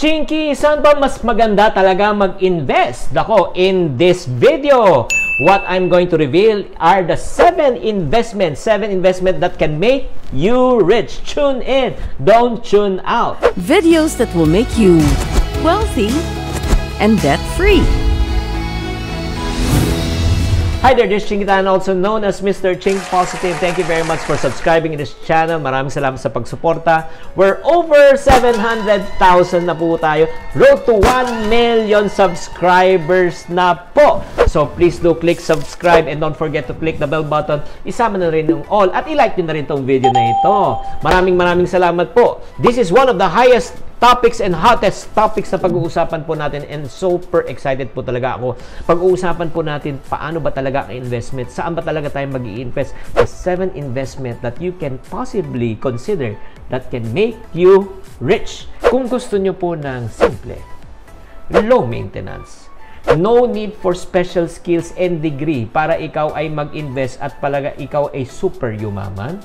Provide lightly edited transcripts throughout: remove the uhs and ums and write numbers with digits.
Chinky, saan ba mas maganda talaga mag-invest? Dako, in this video, what I'm going to reveal are the 7 investments that can make you rich. Tune in, don't tune out. Videos that will make you wealthy and debt-free. Hi there, this is Chinky Tan, also known as Mr. Chink Positive. Thank you very much for subscribing in this channel. Maraming salamat sa pagsuporta. We're over 700,000 na po tayo. Road to 1 million subscribers na po. So please do click subscribe and don't forget to click the bell button. Isama na rin yung all at i-like nyo na rin itong video na ito. Maraming salamat po. This is one of the highest topics and hottest topics na pag-uusapan po natin, and super excited po talaga ako. Pag-uusapan po natin paano ba talaga ang investment, saan ba talaga tayo mag-i-invest, the 7 investment that you can possibly consider that can make you rich. Kung gusto nyo po ng simple, low maintenance, no need for special skills and degree para ikaw ay mag-invest at palaga ikaw ay super yumaman.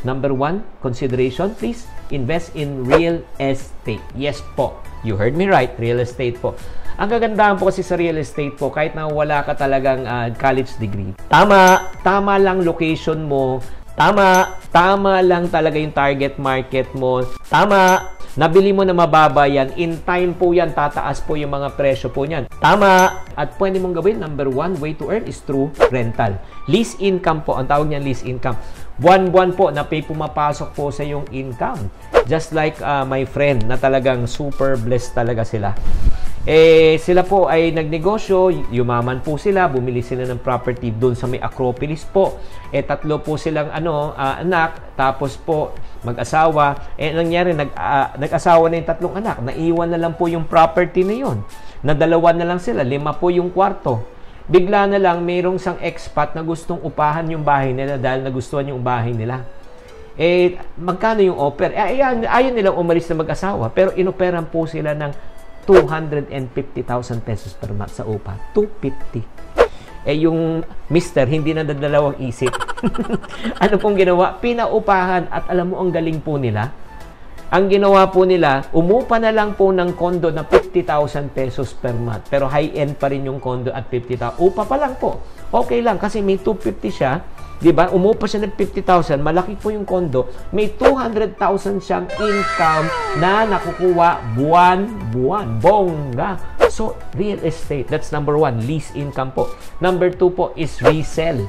Number 1, consideration, please invest in real estate. Yes po, you heard me right, real estate po. Ang kagandahan po kasi sa real estate po, kahit na wala ka talagang college degree, tama lang location mo, tama lang talaga yung target market mo, nabili mo na mababa yan, in time po yan, tataas po yung mga presyo po niyan. Tama, at pwede mong gawin, number 1 way to earn is through rental. Lease income po, ang tawag niyan lease income. Buwan-buwan po na pumapasok po sa yung income. Just like my friend na talagang super blessed talaga sila. Sila po ay nagnegosyo, yumaman po sila, bumili sila ng property doon sa may Acropolis po. 3 po silang anak, tapos po mag-asawa. Nangyari, nag-asawa na yung 3 anak. Naiwan na lang po yung property na yun. Nadalawa na lang sila, 5 po yung kwarto. Bigla na lang mayroong isang expat na gustong upahan yung bahay nila dahil nagustuhan yung bahay nila. Magkano yung offer? Ayaw nilang umalis na mag-asawa, pero inoperan po sila ng 250,000 pesos per month sa upa. 250. Yung mister, hindi na dadalawang isip. Ano pong ginawa? Pinaupahan, at alam mo ang galing po nila? Ang ginawa po nila, umupa na lang po ng kondo na 50,000 pesos per month. Pero high-end pa rin yung kondo at 50,000. Upa pa lang po. Okay lang kasi may 250 siya. Diba? Umupa siya ng 50,000. Malaki po yung kondo. May 200,000 siyang income na nakukuha buwan-buwan. Bongga! So, real estate. That's number 1. Lease income po. Number 2 po is resell.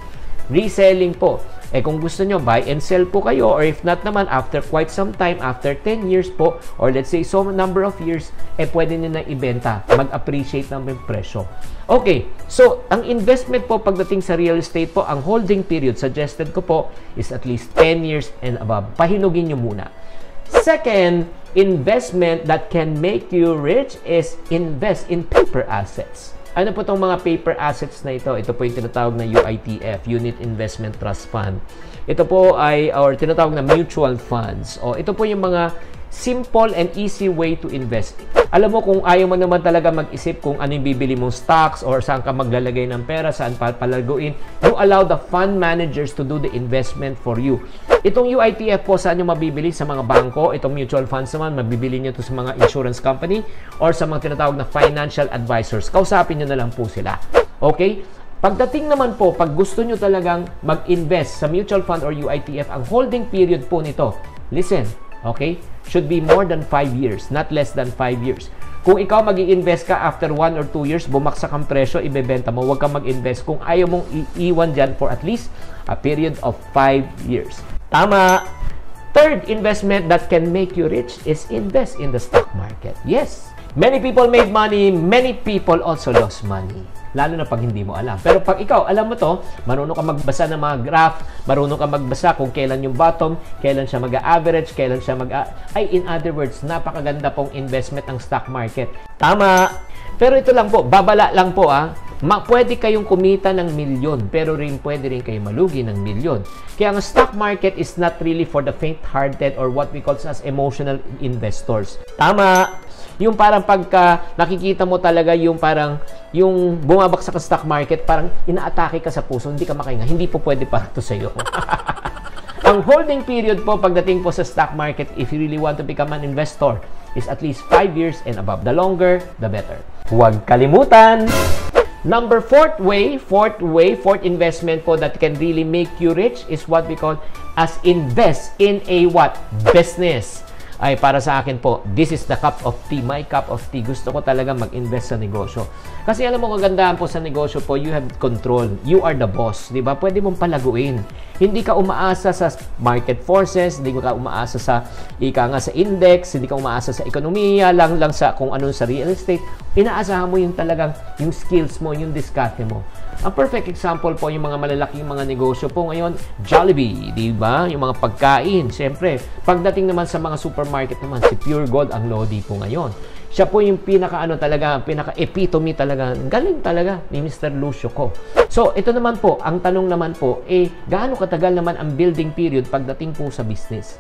Reselling po. Kung gusto nyo, buy and sell po kayo, or if not naman, after quite some time, after 10 years po, or let's say some number of years, pwede nyo na ibenta. Mag-appreciate ng presyo. Okay, so, ang investment po pagdating sa real estate po, ang holding period, suggested ko po, is at least 10 years and above. Pahinugin nyo muna. Second, investment that can make you rich is invest in paper assets. Ano po itong mga paper assets na ito? Ito po yung tinatawag na UITF, Unit Investment Trust Fund. Ito po ay, or tinatawag na mutual funds. Ito po yung mga simple and easy way to invest. Alam mo, kung ayaw mo naman talaga mag-isip kung ano yung bibili mong stocks or saan ka maglalagay ng pera, saan palaguin, you allow the fund managers to do the investment for you. Itong UITF po, saan nyo mabibili? Sa mga bangko. Itong mutual funds naman, mabibili nyo ito sa mga insurance company or sa mga tinatawag na financial advisors. Kausapin nyo na lang po sila. Okay? Pagdating naman po, pag gusto nyo talagang mag-invest sa mutual fund or UITF, ang holding period po nito, listen, okay? Should be more than 5 years, not less than 5 years. Kung ikaw mag-i-invest ka after 1 or 2 years, bumaksak ang presyo, ibebenta mo, huwag kang mag-invest kung ayaw mong iiwan dyan for at least a period of 5 years. Tama! Third investment that can make you rich is invest in the stock market. Yes! Many people made money, many people also lost money. Lalo na pag hindi mo alam. Pero pag ikaw, alam mo to, marunong ka magbasa ng mga graph, marunong ka magbasa kung kailan yung bottom, kailan siya mag-average, kailan siya in other words, napakaganda pong investment ang stock market. Tama! Pero ito lang po, babala lang po pwede kayong kumita ng milyon, pero pwede rin kayo malugi ng milyon. Kaya ang stock market is not really for the faint-hearted or what we call as emotional investors. Tama! Yung parang pagka nakikita mo talaga yung parang yung bumabagsak sa stock market, parang inaatake ka sa puso, hindi ka makahinga. Hindi po pwede para to sa iyo. Ang holding period po pagdating po sa stock market, if you really want to become an investor, is at least 5 years and above. The longer, the better. Huwag kalimutan! Number fourth investment po that can really make you rich is what we call as invest in a what? Business. Ay, para sa akin po, this is the cup of tea, my cup of tea. Gusto ko talaga mag-invest sa negosyo. Kasi alam mo, kagandahan po sa negosyo po, you have control. You are the boss, di ba? Pwede mong palaguin. Hindi ka umaasa sa market forces, hindi ka umaasa sa, sa index, hindi ka umaasa sa ekonomiya, lang sa kung ano sa real estate. Inaasahan mo yung talagang, yung skills mo, yung diskarte mo. Ang perfect example po, yung mga malalaking mga negosyo po ngayon, Jollibee, di ba? Yung mga pagkain, siyempre. Pagdating naman sa mga supermarket naman, si Pure Gold ang Lodi po ngayon. Siya po yung pinaka-epitome talaga. Galing talaga ni Mr. Lucio Ko. So, ito naman po, ang tanong naman po, gaano katagal naman ang building period pagdating po sa business?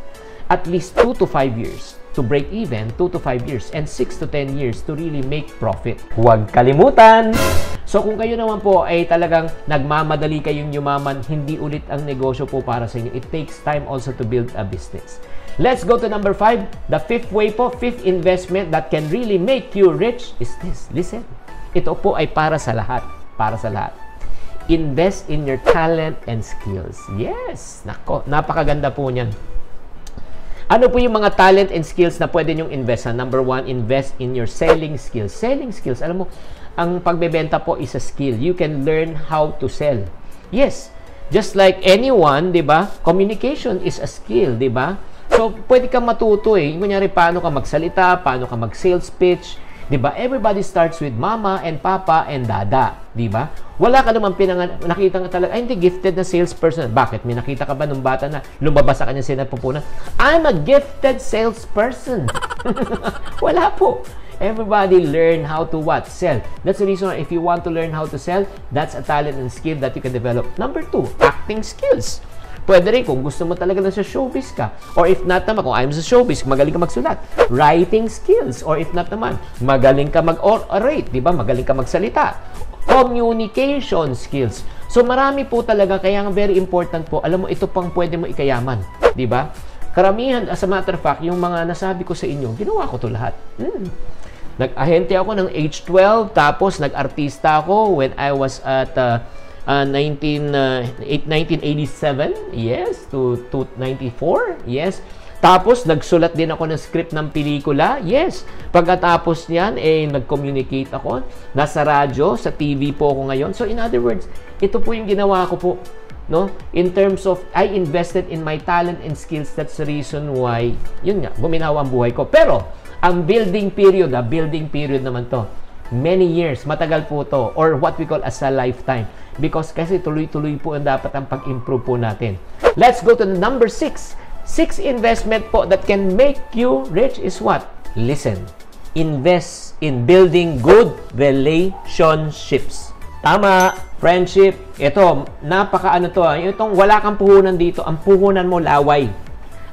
At least 2 to 5 years to break even, 2 to 5 years, and 6 to 10 years to really make profit. Huwag kalimutan! So, kung kayo naman po ay talagang nagmamadali kayong yumaman, hindi ulit ang negosyo po para sa inyo. It takes time also to build a business. Let's go to number 5. The fifth way po, fifth investment that can really make you rich is this. Listen. Ito po ay para sa lahat. Para sa lahat. Invest in your talent and skills. Yes! Nako, napakaganda po niyan. Ano po yung mga talent and skills na pwede nyong invest? Number 1, invest in your selling skills. Selling skills, alam mo, ang pagbebenta po is a skill. You can learn how to sell. Yes, just like anyone, di ba? Communication is a skill, di ba? So, pwede kang matuto eh. Kunyari, paano ka magsalita, paano ka mag-sales pitch, di ba? Everybody starts with mama and papa and dada, di ba? Wala ka naman nakita nga talaga, ay hindi, gifted na salesperson. Bakit? May nakita ka ba nung bata na lumabas sa kanyang sinapupunan? I'm a gifted salesperson. Wala po. Everybody learn how to what? Sell. That's the reason if you want to learn how to sell, that's a talent and skill that you can develop. Number 2, acting skills. Pwede rin kung gusto mo talaga na sa showbiz ka. Or if not naman, kung ayaw mo sa showbiz, magaling ka magsulat. Writing skills. Or if not naman, magaling ka mag-orate. Diba? Magaling ka magsalita. Communication skills. So marami po talaga, kaya very important po, alam mo, ito pang pwede mo ikayaman. Diba? Karamihan, as a matter of fact, yung mga nasabi ko sa inyo, ginawa ko to lahat. Nag-ahente ako ng age 12, tapos nag-artista ako when I was at 1987, yes, to 94, yes. Tapos, nagsulat din ako ng script ng pelikula, yes. Pagkatapos niyan, nag-communicate ako. Nasa radyo, sa TV po ako ngayon. So, in other words, ito po yung ginawa ko po, no? In terms of, I invested in my talent and skills. That's the reason why, yun nga, guminawa ang buhay ko. Pero, ang building period naman to, many years, matagal po to, or what we call as a lifetime. Because kasi tuloy-tuloy po ang dapat ang pag-improve po natin. Let's go to number 6. 6 investment po that can make you rich is what? Listen. Invest in building good relationships. Tama. Friendship. Ito, napaka-ano to. Itong wala kang puhunan dito. Ang puhunan mo, laway.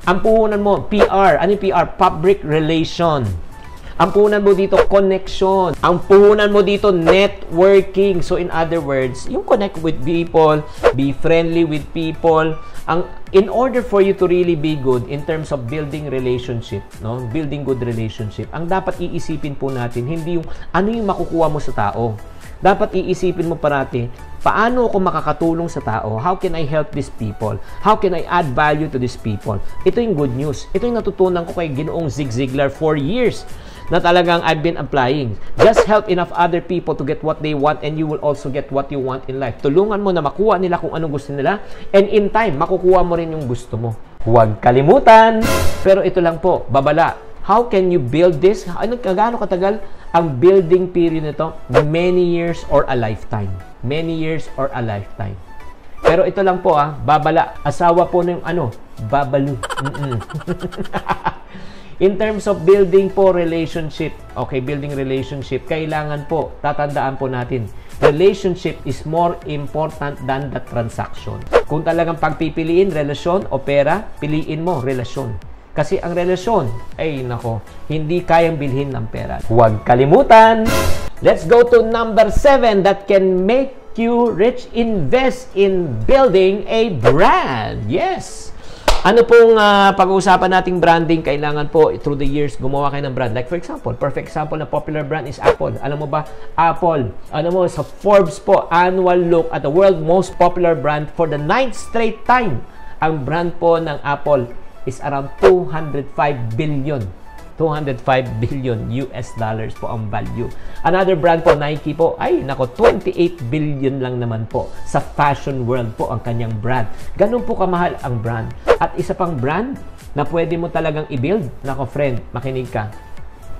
Ang puhunan mo, PR. Ano yung PR? Public relation. Ang puhunan mo dito, connection. Ang puhunan mo dito, networking. So, in other words, yung connect with people, be friendly with people. In order for you to really be good in terms of building relationship, no? Building good relationship, ang dapat iisipin po natin, hindi yung ano yung makukuha mo sa tao. Dapat iisipin mo parati, paano ako makakatulong sa tao? How can I help these people? How can I add value to these people? Ito yung good news. Ito yung natutunan ko kay Ginoong Zig Ziglar for years na talagang I've been applying. Just help enough other people to get what they want and you will also get what you want in life. Tulungan mo na makuha nila kung anong gusto nila and in time, makukuha mo rin yung gusto mo. Huwag kalimutan! Pero ito lang po, babala. How can you build this? Gaano katagal ang building period nito? Many years or a lifetime. Many years or a lifetime. Pero ito lang po babala. Asawa po na yung babalu. In terms of building po relationship, okay, building relationship, kailangan po, tatandaan po natin, relationship is more important than the transaction. Kung talagang pagpipiliin, relasyon o pera, piliin mo, relasyon. Kasi ang relasyon, hindi kayang bilhin ng pera. Huwag kalimutan! Let's go to number 7 that can make you rich. Invest in building a brand. Yes! Ano pong pag-uusapan nating branding? Kailangan po, through the years, gumawa kayo ng brand. Like for example, perfect example na popular brand is Apple. Alam mo ba, Apple, ano mo, sa Forbes po, annual look at the world most popular brand for the 9th straight time. Ang brand po ng Apple is around 205 billion. 205 billion US dollars po ang value. Another brand po, Nike po, ay nako, 28 billion lang naman po. Sa fashion world po ang kanyang brand. Ganun po kamahal ang brand. At isa pang brand na pwede mo talagang i-build, nako friend, makinig ka,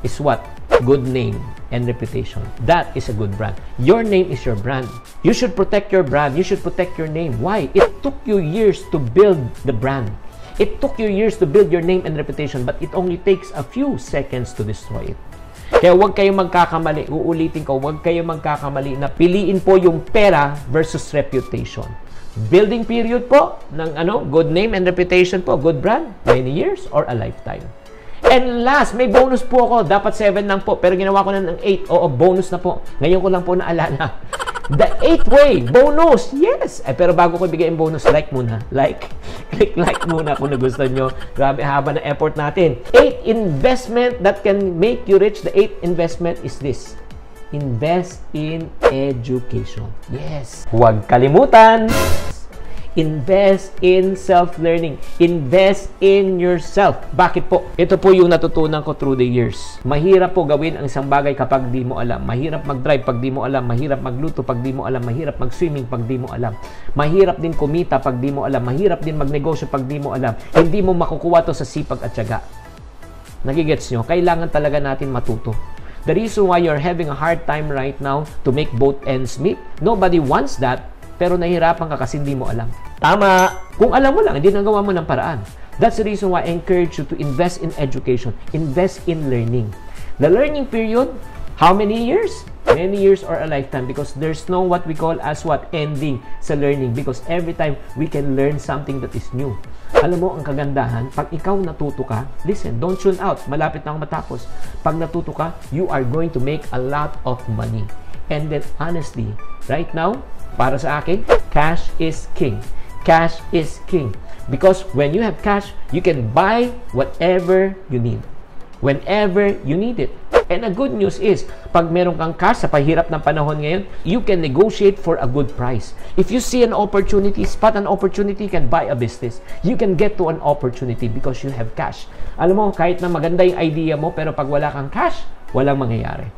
is what? Good name and reputation. That is a good brand. Your name is your brand. You should protect your brand. You should protect your name. Why? It took you years to build the brand. It took you years to build your name and reputation, but it only takes a few seconds to destroy it. Kaya huwag kayong magkakamali. Uulitin ko, huwag kayong magkakamali na piliin po yung pera versus reputation. Building period po ng good name and reputation po, good brand, many years or a lifetime. And last, may bonus po ako. Dapat 7 lang po, pero ginawa ko na ng 8. Oo, bonus na po. Ngayon ko lang po naalala. The 8th way, bonus, yes! Pero bago ko bigay ang bonus, like muna. Click like muna kung nagustuhan nyo. Grabe, haba na effort natin. 8 investment that can make you rich. The 8th investment is this. Invest in education. Yes! Huwag kalimutan! Invest in self-learning. Invest in yourself. Bakit po? Ito po yung natutunan ko through the years. Mahirap po gawin ang isang bagay kapag di mo alam. Mahirap mag-drive pag di mo alam. Mahirap magluto pag di mo alam. Mahirap mag-swimming pag di mo alam. Mahirap din kumita pag di mo alam. Mahirap din magnegosyo pag di mo alam. Hindi mo makukuha to sa sipag at tiyaga. Nagigets nyo? Kailangan talaga natin matuto. The reason why you're having a hard time right now to make both ends meet, nobody wants that. Pero nahihirapan ka kasi hindi mo alam. Tama! Kung alam mo lang, hindi nagawa mo ng paraan. That's the reason why I encourage you to invest in education. Invest in learning. The learning period, how many years? Many years or a lifetime, because there's no what we call as what? Ending sa learning. Because every time, we can learn something that is new. Alam mo, ang kagandahan, pag ikaw natuto ka, listen, don't tune out. Malapit na akong matapos. Pag natuto ka, you are going to make a lot of money. And then, honestly, right now, para sa akin, cash is king. Cash is king. Because when you have cash, you can buy whatever you need. Whenever you need it. And the good news is, pag meron kang cash sa pahirap ng panahon ngayon, you can negotiate for a good price. If you see an opportunity, spot an opportunity, you can buy a business. You can get to an opportunity because you have cash. Alam mo, kahit na maganda yung idea mo, pero pag wala kang cash, walang mangyayari.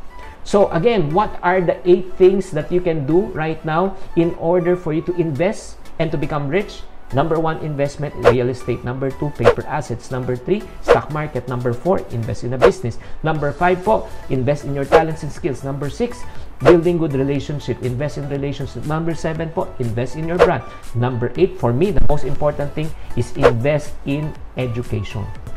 So again, what are the 8 things that you can do right now in order for you to invest and to become rich? Number 1, investment in real estate. Number 2, paper assets. Number 3, stock market. Number 4, invest in a business. Number 5 po, invest in your talents and skills. Number 6, building good relationship. Invest in relationship. Number 7 po, invest in your brand. Number 8, for me, the most important thing is invest in education.